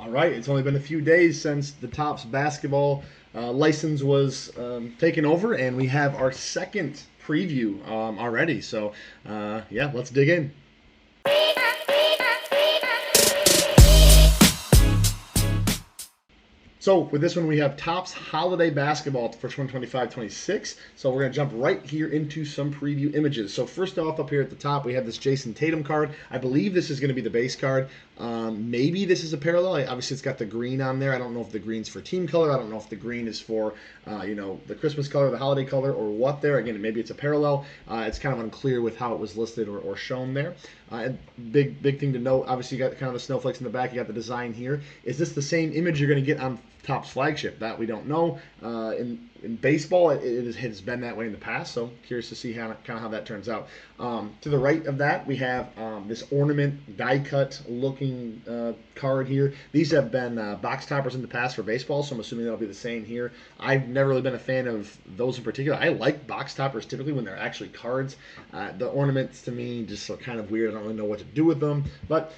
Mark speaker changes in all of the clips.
Speaker 1: All right, it's only been a few days since the Topps basketball license was taken over, and we have our second preview already. So, yeah, let's dig in. So with this one, we have Topps Holiday Basketball for 2025-26. So we're going to jump right here into some preview images. So first off, up here at the top, we have this Jason Tatum card. I believe this is going to be the base card. Maybe this is a parallel. Obviously, it's got the green on there. I don't know if the green's for team color. I don't know if the green is for, the Christmas color, the holiday color, or what there. Again, maybe it's a parallel. It's kind of unclear with how it was listed or shown there. And big thing to note, obviously, you got kind of the snowflakes in the back. You got the design here. Is this the same image you're going to get on Topps flagship? That we don't know. In baseball, it has been that way in the past, so curious to see how that turns out. To the right of that, we have this ornament die-cut looking card here. These have been box toppers in the past for baseball, so I'm assuming that'll be the same here. I've never really been a fan of those in particular. I like box toppers typically when they're actually cards. The ornaments to me just are kind of weird. I don't really know what to do with them, but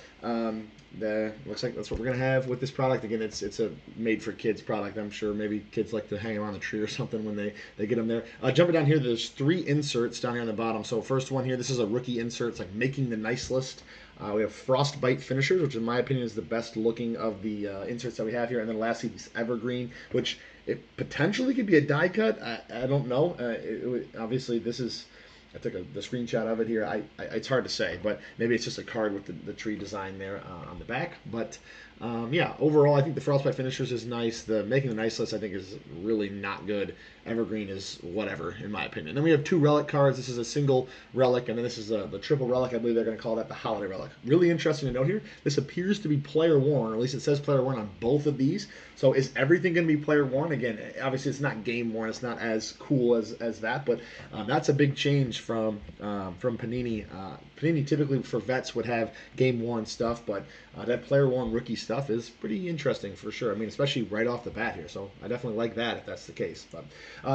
Speaker 1: looks like that's what we're gonna have with this product. Again, it's a made for kids product. I'm sure maybe kids like to hang them on the tree or something when they get them there. Jumping down here, there's 3 inserts down here on the bottom. So first one here, this is a rookie insert. It's like making the nice list. We have Frostbite finishers, which in my opinion is the best looking of the inserts that we have here. And then lastly, this Evergreen, which it potentially could be a die cut. I don't know. Obviously, this is. I took the screenshot of it here. It's hard to say, but maybe it's just a card with the tree design there on the back. But yeah, overall, I think the Frostbite finishers is nice. The making the nice list, I think, is really not good. Evergreen is whatever, in my opinion. Then we have 2 relic cards. This is a single relic, and then this is the triple relic. I believe they're going to call that the holiday relic. Really interesting to note here. This appears to be player worn, or at least it says player worn on both of these. So is everything going to be player worn? Again, obviously it's not game worn. It's not as cool as that, but that's a big change from Panini. Panini typically for vets would have game worn stuff, but that player worn rookie stuff is pretty interesting for sure. I mean, especially right off the bat here. So I definitely like that if that's the case. But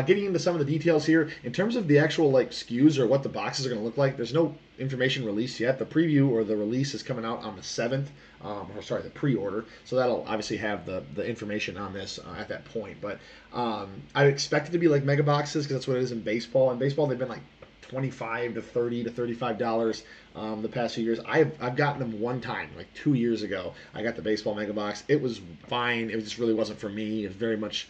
Speaker 1: getting into some of the details here, in terms of the actual SKUs or what the boxes are going to look like, there's no information released yet. The preview or the release is coming out on the 7th. The pre-order. So that'll obviously have the information on this at that point. But I expect it to be like mega boxes because that's what it is in baseball. In baseball, they've been like $25 to $30 to $35 the past few years. I've gotten them one time, like 2 years ago. I got the baseball mega box. It was fine. It just really wasn't for me. It was very much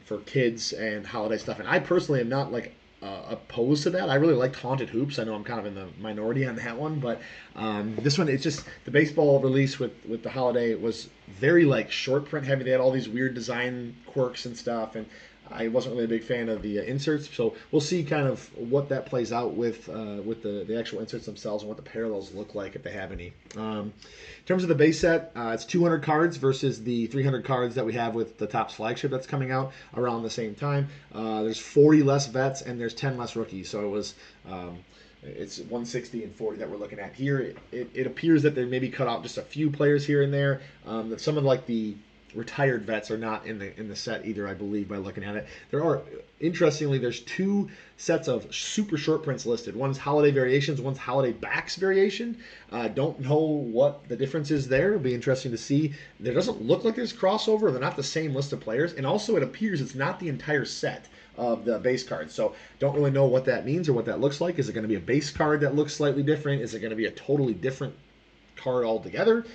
Speaker 1: for kids and holiday stuff. And I personally am not opposed to that. I really liked Haunted Hoops. I know I'm kind of in the minority on that one, but this one, it's just the baseball release with the holiday was very short print heavy. They had all these weird design quirks and stuff, and I wasn't really a big fan of the inserts. So we'll see kind of what that plays out with the actual inserts themselves and what the parallels look like if they have any. In terms of the base set, it's 200 cards versus the 300 cards that we have with the Topps flagship that's coming out around the same time. There's 40 less vets and there's 10 less rookies. So it was it's 160 and 40 that we're looking at here. It appears that they maybe cut out just a few players here and there. That some of the retired vets are not in the set either, I believe, by looking at it. Interestingly, there's 2 sets of super short prints listed. One's holiday variations, one's holiday backs variation. Don't know what the difference is there. It'll be interesting to see. There doesn't look like there's crossover. They're not the same list of players. And also it appears it's not the entire set of the base cards. So don't really know what that means or what that looks like. Is it going to be a base card that looks slightly different? Is it going to be a totally different card altogether?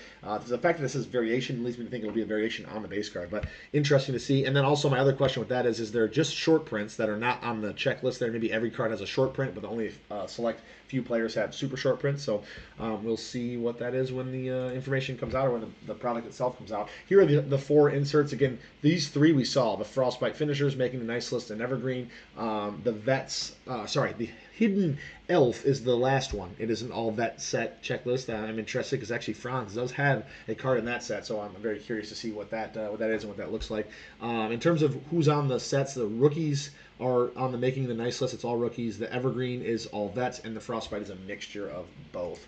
Speaker 1: The fact that this is variation leads me to think it'll be a variation on the base card, but interesting to see. And then also my other question with that is there just short prints that are not on the checklist there? Maybe every card has a short print, but only a select few players have super short prints. So we'll see what that is when the information comes out or when the product itself comes out. Here are the 4 inserts. Again, these 3 we saw: the Frostbite finishers, making the nice list, and Evergreen. The vets, the Hidden Elf is the last one. It is an all vet set checklist. I'm interested because actually Franz does have a card in that set, so I'm very curious to see what that is and what that looks like. In terms of who's on the sets, the rookies are on the making the nice list. It's all rookies. The Evergreen is all vets, and the Frostbite is a mixture of both.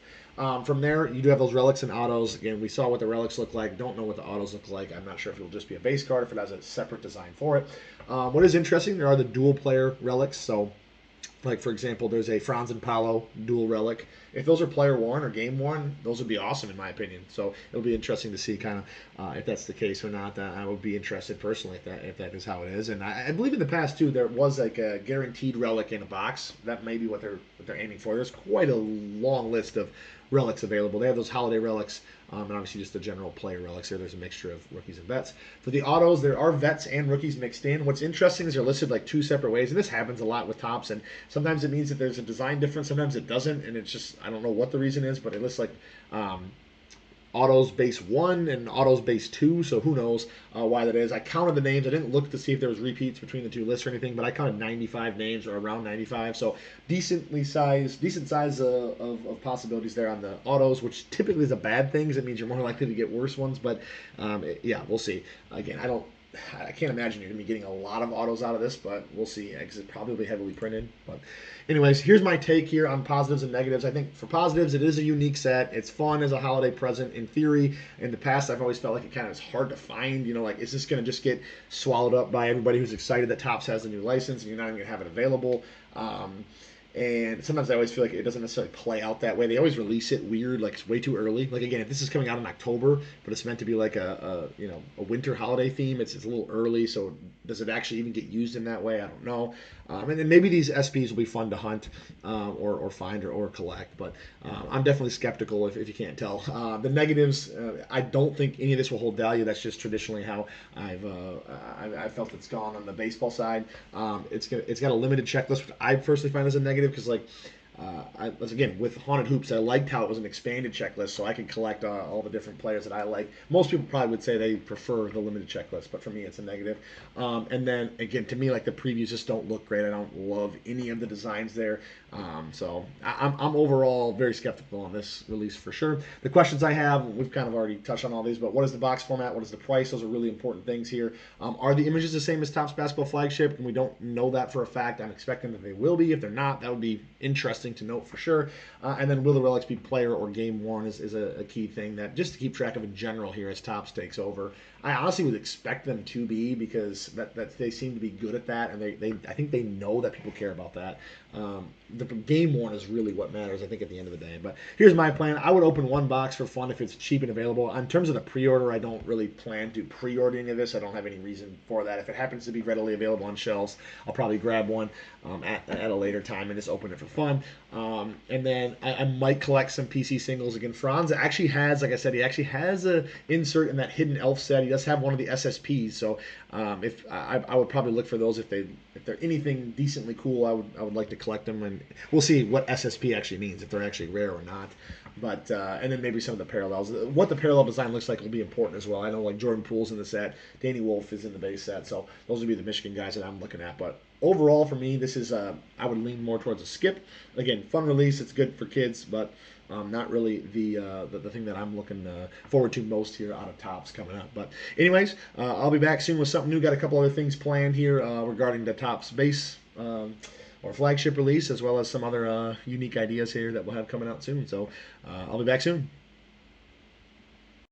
Speaker 1: From there, you do have those relics and autos. Again, we saw what the relics look like. Don't know what the autos look like. I'm not sure if it'll just be a base card, if it has a separate design for it. What is interesting, there are the dual player relics. So Like, for example, there's a Franz and Paolo dual relic. If those are player worn or game worn, those would be awesome in my opinion. So it'll be interesting to see kind of if that's the case or not. I would be interested personally if that is how it is. And I believe in the past too there was like a guaranteed relic in a box. That may be what they're aiming for. There's quite a long list of relics available. They have those holiday relics, and obviously just the general player relics here. There's a mixture of rookies and vets. For the autos, there are vets and rookies mixed in. What's interesting is they're listed like two separate ways, and this happens a lot with tops. And sometimes it means that there's a design difference, sometimes it doesn't, and it's just I don't know what the reason is, but it lists like autos base 1 and autos base 2, so who knows why that is. I counted the names. I didn't look to see if there was repeats between the two lists or anything, but I counted 95 names or around 95, so decent size of possibilities there on the autos, which typically is a bad thing because it means you're more likely to get worse ones, but yeah, we'll see. Again, I can't imagine you're going to be getting a lot of autos out of this, but we'll see because it's probably heavily printed. But anyways, here's my take here on positives and negatives. I think for positives, it is a unique set. It's fun as a holiday present in theory. In the past, I've always felt like it kind of is hard to find. You know, like, is this going to just get swallowed up by everybody who's excited that Topps has a new license and you're not even going to have it available? And sometimes I always feel like it doesn't necessarily play out that way. They always release it weird, like it's way too early. Like, again, if this is coming out in October, but it's meant to be like a winter holiday theme, it's a little early. So does it actually even get used in that way? I don't know. And then maybe these SPs will be fun to hunt or find or collect. But I'm definitely skeptical if you can't tell. The negatives, I don't think any of this will hold value. That's just traditionally how I've felt it's gone on the baseball side. It's got a limited checklist, which I personally find as a negative because again, with Haunted Hoops, I liked how it was an expanded checklist, so I could collect all the different players that I like. Most people probably would say they prefer the limited checklist, but for me, it's a negative. And then again, to me, like the previews just don't look great. I don't love any of the designs there. So I'm overall very skeptical on this release for sure. The questions I have, we've kind of already touched on all these, but what is the box format? What is the price? Those are really important things here. Are the images the same as Topps Basketball Flagship? And we don't know that for a fact. I'm expecting that they will be. If they're not, that would be interesting to note for sure. And then will the relics be player or game worn is a key thing that just to keep track of in general here as Topps takes over. I honestly would expect them to be because that they seem to be good at that, and I think they know that people care about that. The game worn is really what matters, I think, at the end of the day. But here's my plan. I would open one box for fun if it's cheap and available. In terms of the pre-order, I don't really plan to pre-order any of this. I don't have any reason for that. If it happens to be readily available on shelves, I'll probably grab one at a later time and just open it for fun. And then I might collect some PC singles. Again, Franz actually has, like I said, he actually has a insert in that Hidden Elf set. He does have one of the SSPs, so if I would probably look for those if they're anything decently cool. I would like to collect them, and we'll see what SSP actually means, if they're actually rare or not. But and then maybe some of the parallels. What the parallel design looks like will be important as well. I know like Jordan Poole's in the set, Danny Wolf is in the base set, so those would be the Michigan guys that I'm looking at. But overall, for me, this is I would lean more towards a skip. Again, fun release. It's good for kids, but not really the thing that I'm looking forward to most here out of Topps coming up. But anyways, I'll be back soon with something new. Got a couple other things planned here regarding the Topps base or flagship release, as well as some other unique ideas here that we'll have coming out soon. So I'll be back soon.